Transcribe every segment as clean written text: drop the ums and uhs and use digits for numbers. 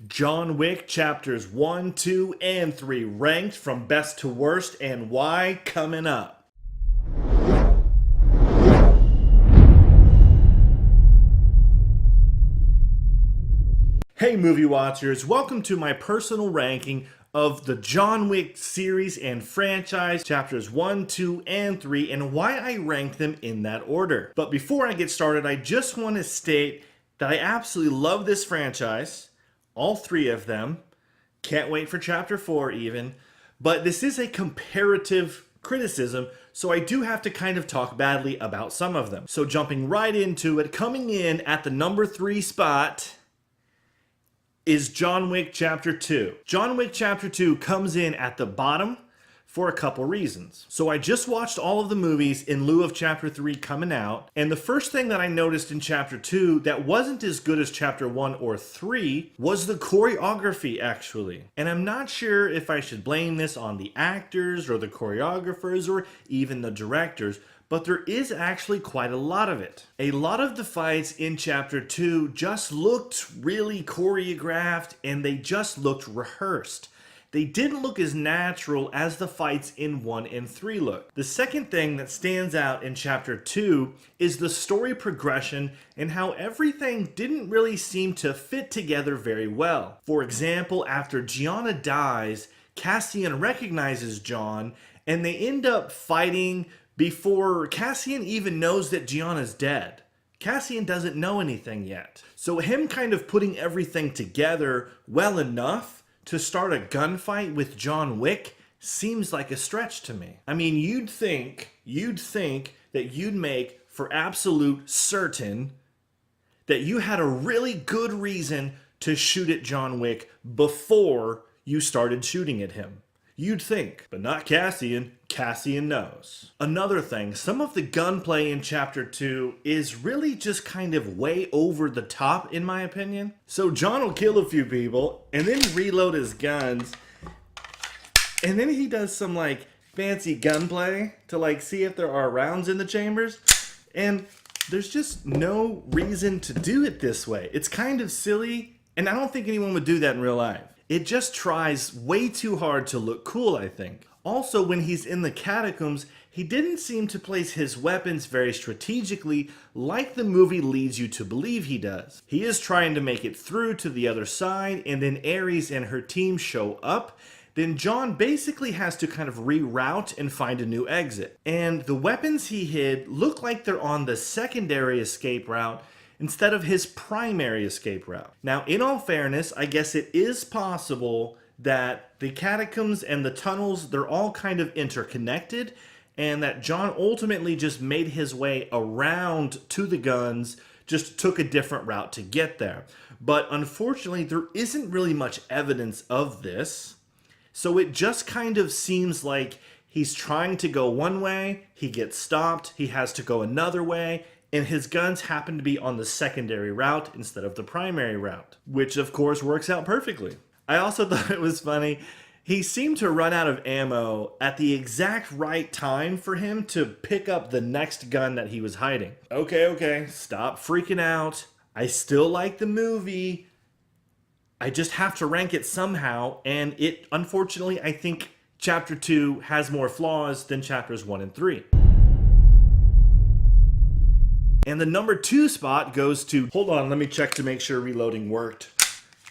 John Wick Chapters 1, 2, and 3 ranked from best to worst and why coming up. Hey movie watchers, welcome to my personal ranking of the John Wick series and franchise, chapters 1, 2, and 3, and why I rank them in that order. But before I get started, I just want to state that I absolutely love this franchise, all three of them. Can't wait for chapter 4 even. But this is a comparative criticism, so I do have to kind of talk badly about some of them. So jumping right into it, coming in at the number 3 spot is John Wick Chapter 2. John Wick Chapter 2 comes in at the bottom for a couple reasons. So I just watched all of the movies in lieu of Chapter 3 coming out, and the first thing that I noticed in Chapter 2 that wasn't as good as Chapter 1 or 3 was the choreography, actually. And I'm not sure if I should blame this on the actors or the choreographers or even the directors, but there is actually quite a lot of it. A lot of the fights in Chapter 2 just looked really choreographed and they just looked rehearsed. They didn't look as natural as the fights in 1 and 3 look. The second thing that stands out in Chapter 2 is the story progression and how everything didn't really seem to fit together very well. For example, after Gianna dies, Cassian recognizes John and they end up fighting before Cassian even knows that Gianna's dead. Cassian doesn't know anything yet. So him kind of putting everything together well enough to start a gunfight with John Wick seems like a stretch to me. I mean, you'd think that you'd make for absolute certain that you had a really good reason to shoot at John Wick before you started shooting at him. You'd think, but not Cassian. Cassian knows. Another thing, some of the gunplay in Chapter 2 is really just kind of way over the top in my opinion. So John will kill a few people and then reload his guns. And then he does some like fancy gunplay to like see if there are rounds in the chambers. And there's just no reason to do it this way. It's kind of silly and I don't think anyone would do that in real life. It just tries way too hard to look cool, I think. Also, when he's in the catacombs, he didn't seem to place his weapons very strategically like the movie leads you to believe he does. He is trying to make it through to the other side, and then Ares and her team show up. Then John basically has to kind of reroute and find a new exit. And the weapons he hid look like they're on the secondary escape route instead of his primary escape route. Now, in all fairness, I guess it is possible that the catacombs and the tunnels, they're all kind of interconnected, and that John ultimately just made his way around to the guns, just took a different route to get there. But unfortunately, there isn't really much evidence of this, so it just kind of seems like he's trying to go one way, he gets stopped, he has to go another way, and his guns happen to be on the secondary route instead of the primary route, which of course works out perfectly. I also thought it was funny, he seemed to run out of ammo at the exact right time for him to pick up the next gun that he was hiding. Okay, stop freaking out. I still like the movie. I just have to rank it somehow, and it, unfortunately, I think Chapter 2 has more flaws than Chapters 1 and 3. And the number 2 spot goes to, hold on, let me check to make sure reloading worked.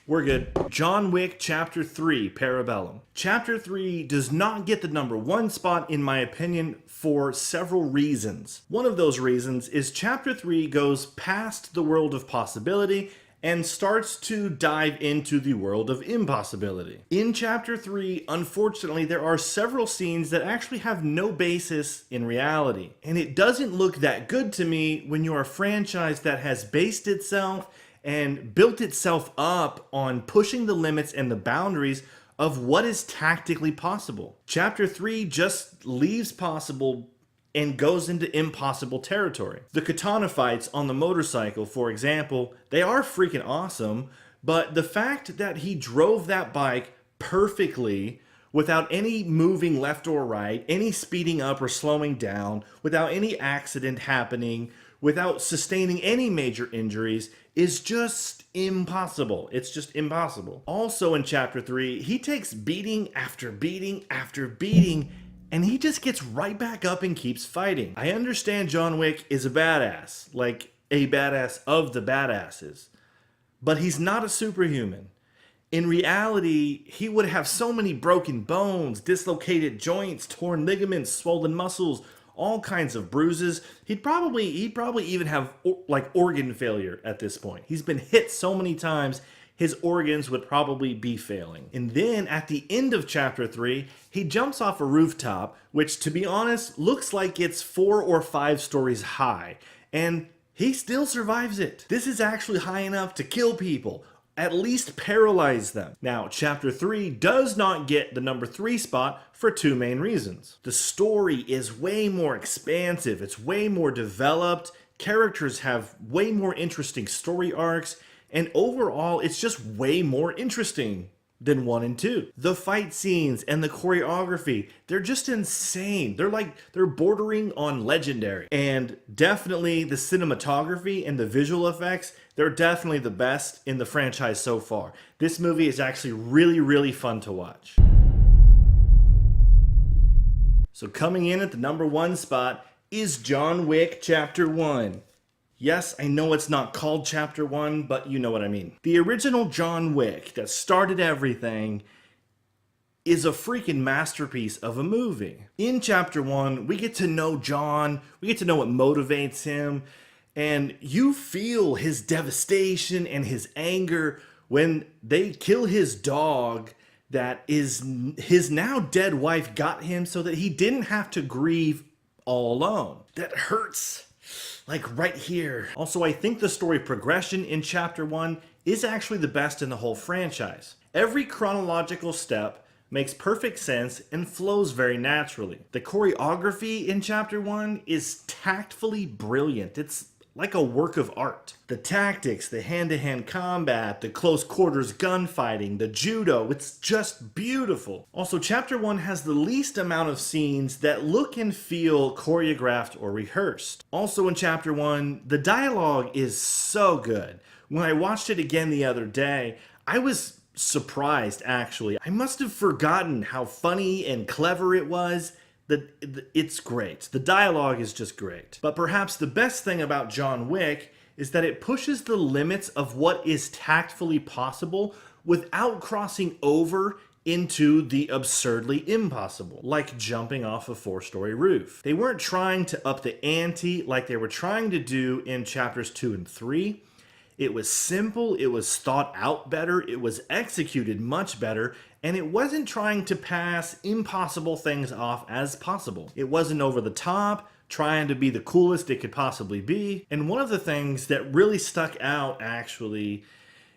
We're good. John Wick Chapter 3, Parabellum. Chapter 3 does not get the number 1 spot in my opinion for several reasons. One of those reasons is Chapter 3 goes past the world of possibility and starts to dive into the world of impossibility. In Chapter 3, unfortunately, there are several scenes that actually have no basis in reality. And it doesn't look that good to me when you're a franchise that has based itself and built itself up on pushing the limits and the boundaries of what is tactically possible. Chapter 3 just leaves possible and goes into impossible territory. The katana fights on the motorcycle, for example, they are freaking awesome, but the fact that he drove that bike perfectly without any moving left or right, any speeding up or slowing down, without any accident happening, without sustaining any major injuries is just impossible. It's just impossible. Also in Chapter 3, he takes beating after beating after beating, and he just gets right back up and keeps fighting. I understand John Wick is a badass, like a badass of the badasses, but he's not a superhuman. In reality, he would have so many broken bones, dislocated joints, torn ligaments, swollen muscles, all kinds of bruises. He'd probably even have like organ failure at this point. He's been hit so many times, his organs would probably be failing. And then at the end of Chapter 3, he jumps off a rooftop, which to be honest, looks like it's 4 or 5 stories high. And he still survives it. This is actually high enough to kill people, at least paralyze them. Now, Chapter 3 does not get the number 3 spot for 2 main reasons. The story is way more expansive, it's way more developed, characters have way more interesting story arcs, and overall, it's just way more interesting than 1 and 2. The fight scenes and the choreography, they're just insane. They're bordering on legendary. And definitely the cinematography and the visual effects, they're definitely the best in the franchise so far. This movie is actually really, really fun to watch. So coming in at the number 1 spot is John Wick Chapter 1. Yes, I know it's not called Chapter 1, but you know what I mean. The original John Wick that started everything is a freaking masterpiece of a movie. In Chapter 1, we get to know John, we get to know what motivates him, and you feel his devastation and his anger when they kill his dog that is his now dead wife got him so that he didn't have to grieve all alone. That hurts. Like right here. Also, I think the story progression in Chapter 1 is actually the best in the whole franchise. Every chronological step makes perfect sense and flows very naturally. The choreography in Chapter 1 is tactfully brilliant. It's like a work of art. The tactics, the hand-to-hand combat, the close quarters gunfighting, the judo, it's just beautiful. Also, Chapter 1 has the least amount of scenes that look and feel choreographed or rehearsed. Also in Chapter 1, the dialogue is so good. When I watched it again the other day, I was surprised actually. I must have forgotten how funny and clever it was. It's great. The dialogue is just great. But perhaps the best thing about John Wick is that it pushes the limits of what is tactfully possible without crossing over into the absurdly impossible, like jumping off a 4-story roof. They weren't trying to up the ante like they were trying to do in Chapters 2 and 3. It was simple, it was thought out better, it was executed much better, and it wasn't trying to pass impossible things off as possible. It wasn't over the top, trying to be the coolest it could possibly be. And one of the things that really stuck out actually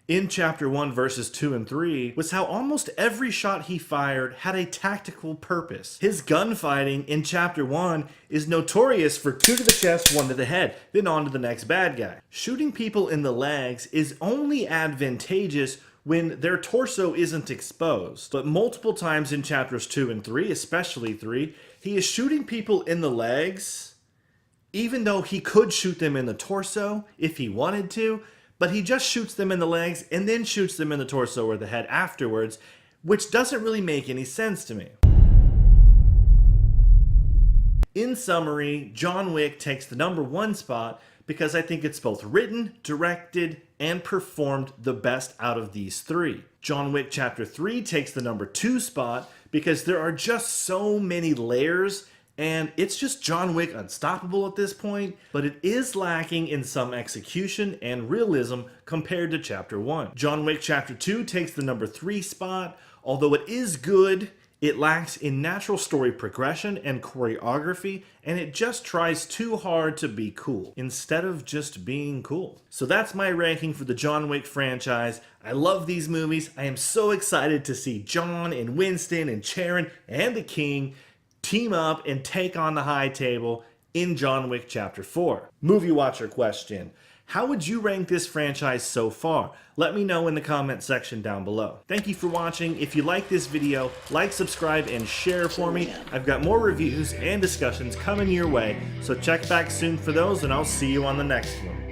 in Chapter 1 verses 2 and 3 was how almost every shot he fired had a tactical purpose. His gunfighting in Chapter 1 is notorious for 2 to the chest, 1 to the head, then on to the next bad guy. Shooting people in the legs is only advantageous when their torso isn't exposed. But multiple times in Chapters 2 and 3, especially 3, he is shooting people in the legs, even though he could shoot them in the torso if he wanted to, but he just shoots them in the legs and then shoots them in the torso or the head afterwards, which doesn't really make any sense to me. In summary, John Wick takes the number 1 spot because I think it's both written, directed, and performed the best out of these 3. John Wick Chapter 3 takes the number 2 spot because there are just so many layers, and it's just John Wick unstoppable at this point, but it is lacking in some execution and realism compared to Chapter 1. John Wick Chapter 2 takes the number 3 spot. Although it is good, it lacks in natural story progression and choreography, and it just tries too hard to be cool, instead of just being cool. So that's my ranking for the John Wick franchise. I love these movies. I am so excited to see John and Winston and Charon and the King team up and take on the high table in John Wick Chapter 4. Movie watcher question. How would you rank this franchise so far? Let me know in the comment section down below. Thank you for watching. If you like this video, like, subscribe, and share for me. I've got more reviews and discussions coming your way, so check back soon for those, and I'll see you on the next one.